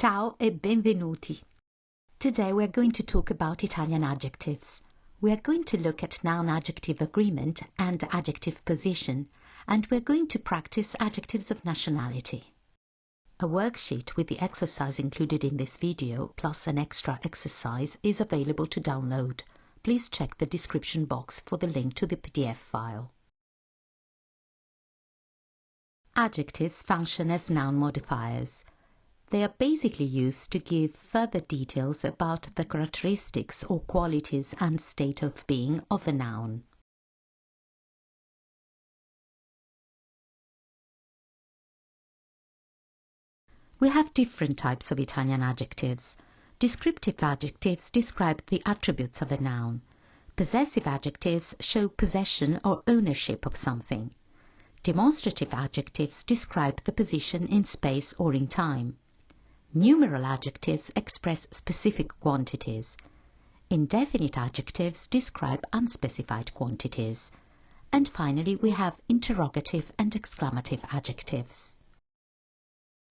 Ciao e benvenuti! Today we are going to talk about Italian adjectives. We are going to look at noun-adjective agreement and adjective position, and we are going to practice adjectives of nationality. A worksheet with the exercise included in this video, plus an extra exercise, is available to download. Please check the description box for the link to the PDF file. Adjectives function as noun modifiers. They are basically used to give further details about the characteristics or qualities and state of being of a noun. We have different types of Italian adjectives. Descriptive adjectives describe the attributes of a noun. Possessive adjectives show possession or ownership of something. Demonstrative adjectives describe the position in space or in time. Numeral adjectives express specific quantities. Indefinite adjectives describe unspecified quantities. And finally, we have interrogative and exclamative adjectives.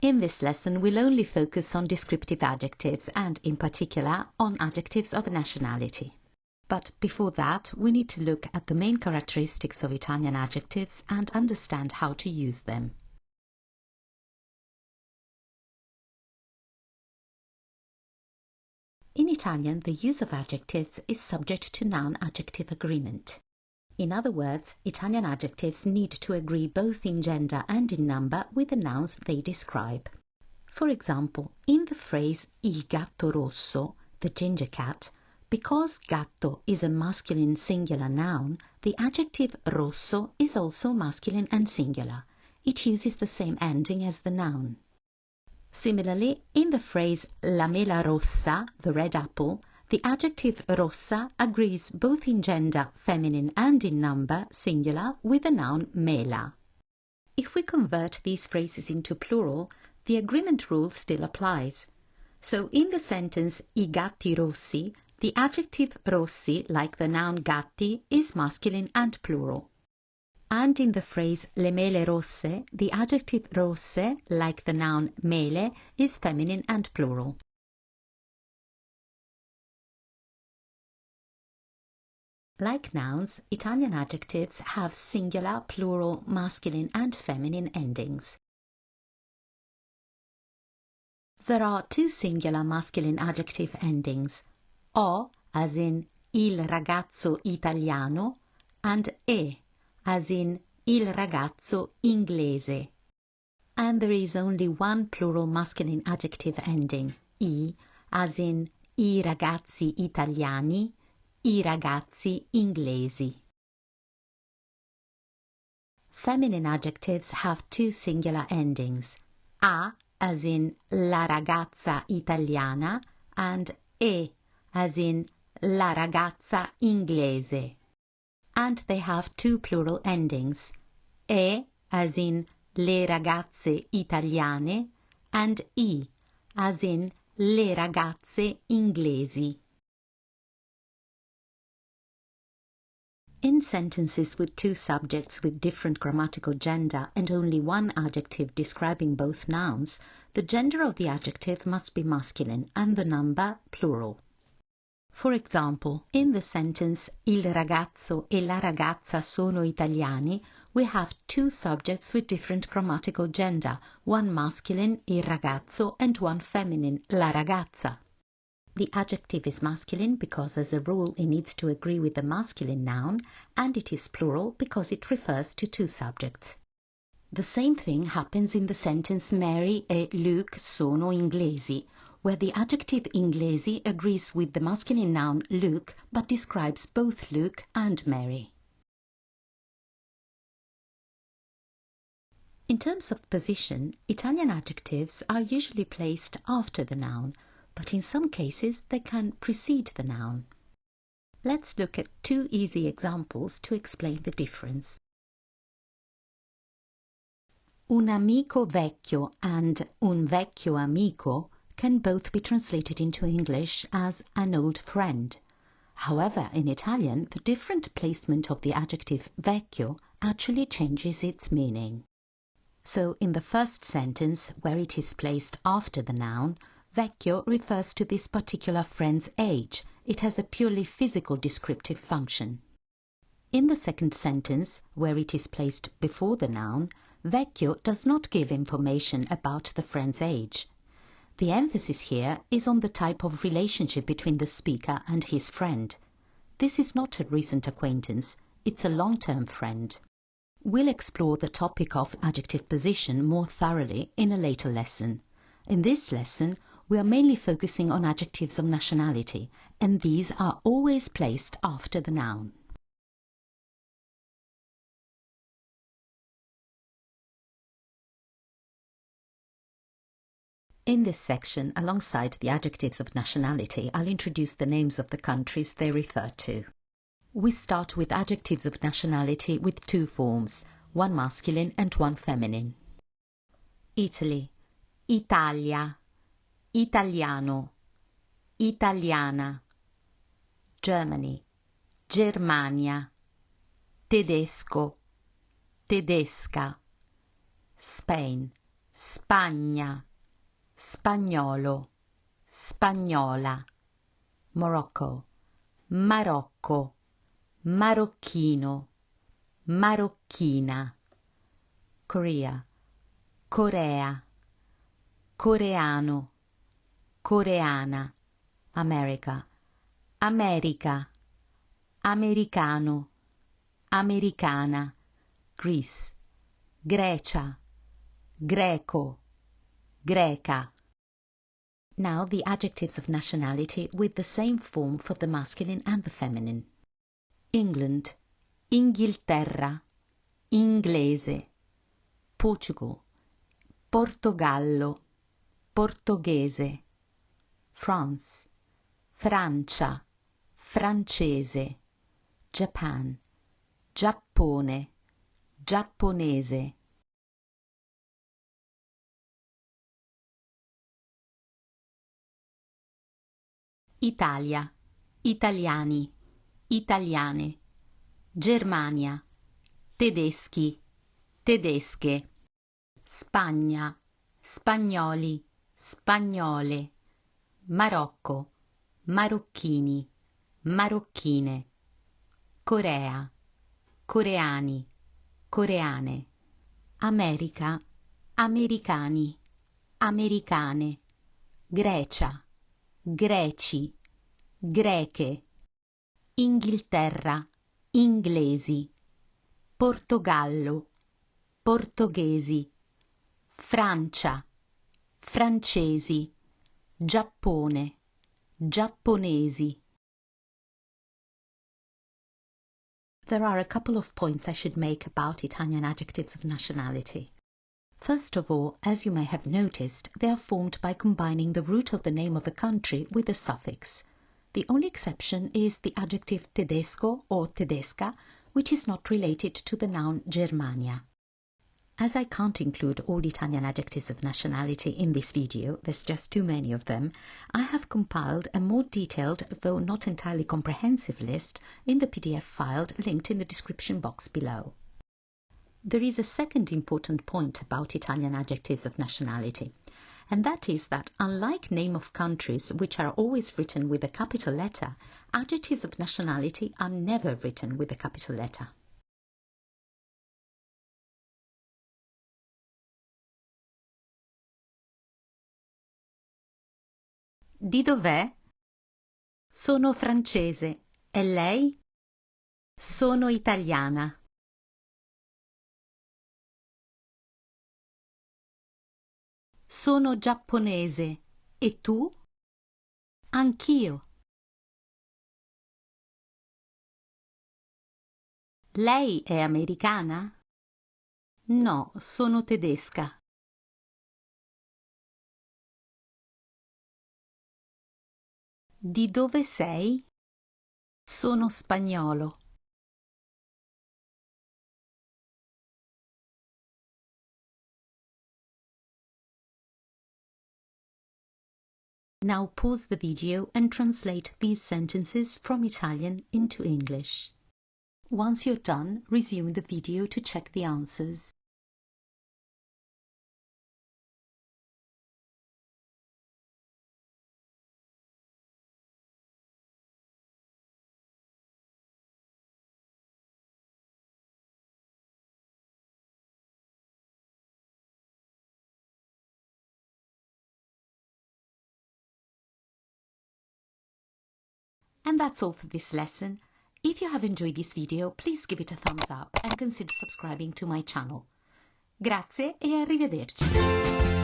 In this lesson, we'll only focus on descriptive adjectives and, in particular, on adjectives of nationality. But before that, we need to look at the main characteristics of Italian adjectives and understand how to use them. In Italian, the use of adjectives is subject to noun-adjective agreement. In other words, Italian adjectives need to agree both in gender and in number with the nouns they describe. For example, in the phrase il gatto rosso, the ginger cat, because gatto is a masculine singular noun, the adjective rosso is also masculine and singular. It uses the same ending as the noun. Similarly, in the phrase la mela rossa, the red apple, the adjective rossa agrees both in gender, feminine, and in number, singular, with the noun mela. If we convert these phrases into plural, the agreement rule still applies. So in the sentence I gatti rossi, the adjective rossi, like the noun gatti, is masculine and plural. And in the phrase le mele rosse, the adjective rosse, like the noun mele, is feminine and plural. Like nouns, Italian adjectives have singular, plural, masculine and feminine endings. There are two singular masculine adjective endings, o as in il ragazzo italiano and e as in il ragazzo inglese. And there is only one plural masculine adjective ending, I, as in i ragazzi italiani, i ragazzi inglesi. Feminine adjectives have two singular endings, a as in la ragazza italiana and e as in la ragazza inglese. And they have two plural endings, e as in le ragazze italiane and I as in le ragazze inglesi. In sentences with two subjects with different grammatical gender and only one adjective describing both nouns, the gender of the adjective must be masculine and the number plural. For example, in the sentence il ragazzo e la ragazza sono italiani, we have two subjects with different grammatical gender, one masculine, il ragazzo, and one feminine, la ragazza. The adjective is masculine because as a rule it needs to agree with the masculine noun, and it is plural because it refers to two subjects. The same thing happens in the sentence Mary e Luke sono inglesi, where the adjective inglesi agrees with the masculine noun Luke but describes both Luke and Mary. In terms of position, Italian adjectives are usually placed after the noun, but in some cases they can precede the noun. Let's look at two easy examples to explain the difference. Un amico vecchio and un vecchio amico can both be translated into English as an old friend. However, in Italian, the different placement of the adjective vecchio actually changes its meaning. So in the first sentence, where it is placed after the noun, Vecchio refers to this particular friend's age. It has a purely physical descriptive function. In the second sentence, where it is placed before the noun, vecchio does not give information about the friend's age. The emphasis here is on the type of relationship between the speaker and his friend. This is not a recent acquaintance, it's a long-term friend. We'll explore the topic of adjective position more thoroughly in a later lesson. In this lesson, we are mainly focusing on adjectives of nationality, and these are always placed after the noun. In this section, alongside the adjectives of nationality, I'll introduce the names of the countries they refer to. We start with adjectives of nationality with two forms, one masculine and one feminine. Italy, Italia, italiano, italiana. Germany, Germania, tedesco, tedesca. Spain, Spagna, spagnolo, spagnola. Morocco, Marocco, marocchino, marocchina. Korea, Corea, coreano, coreana. America, America, americano, americana. Greece, Grecia, greco, greca. Now the adjectives of nationality with the same form for the masculine and the feminine. England, Inghilterra, inglese. Portugal, Portogallo, portoghese. France, Francia, francese. Japan, Giappone, giapponese. Italia, italiani, italiane. Germania, tedeschi, tedesche. Spagna, spagnoli, spagnole. Marocco, marocchini, marocchine. Corea, coreani, coreane. America, americani, americane. Grecia, greci, greche. Inghilterra, inglesi. Portogallo, portoghesi. Francia, francesi. Giappone, giapponesi. There are a couple of points I should make about Italian adjectives of nationality. First of all, as you may have noticed, they are formed by combining the root of the name of a country with a suffix. The only exception is the adjective tedesco or tedesca, which is not related to the noun Germania. As I can't include all Italian adjectives of nationality in this video, there's just too many of them, I have compiled a more detailed, though not entirely comprehensive list in the PDF file linked in the description box below. There is a second important point about Italian adjectives of nationality, and that is that unlike name of countries, which are always written with a capital letter, adjectives of nationality are never written with a capital letter. Di dov'è? Sono francese. E lei? Sono italiana. Sono giapponese. E tu? Anch'io. Lei è americana? No, sono tedesca. Di dove sei? Sono spagnolo. Now pause the video and translate these sentences from Italian into English. Once you're done, resume the video to check the answers. And that's all for this lesson. If you have enjoyed this video, please give it a thumbs up and consider subscribing to my channel. Grazie e arrivederci!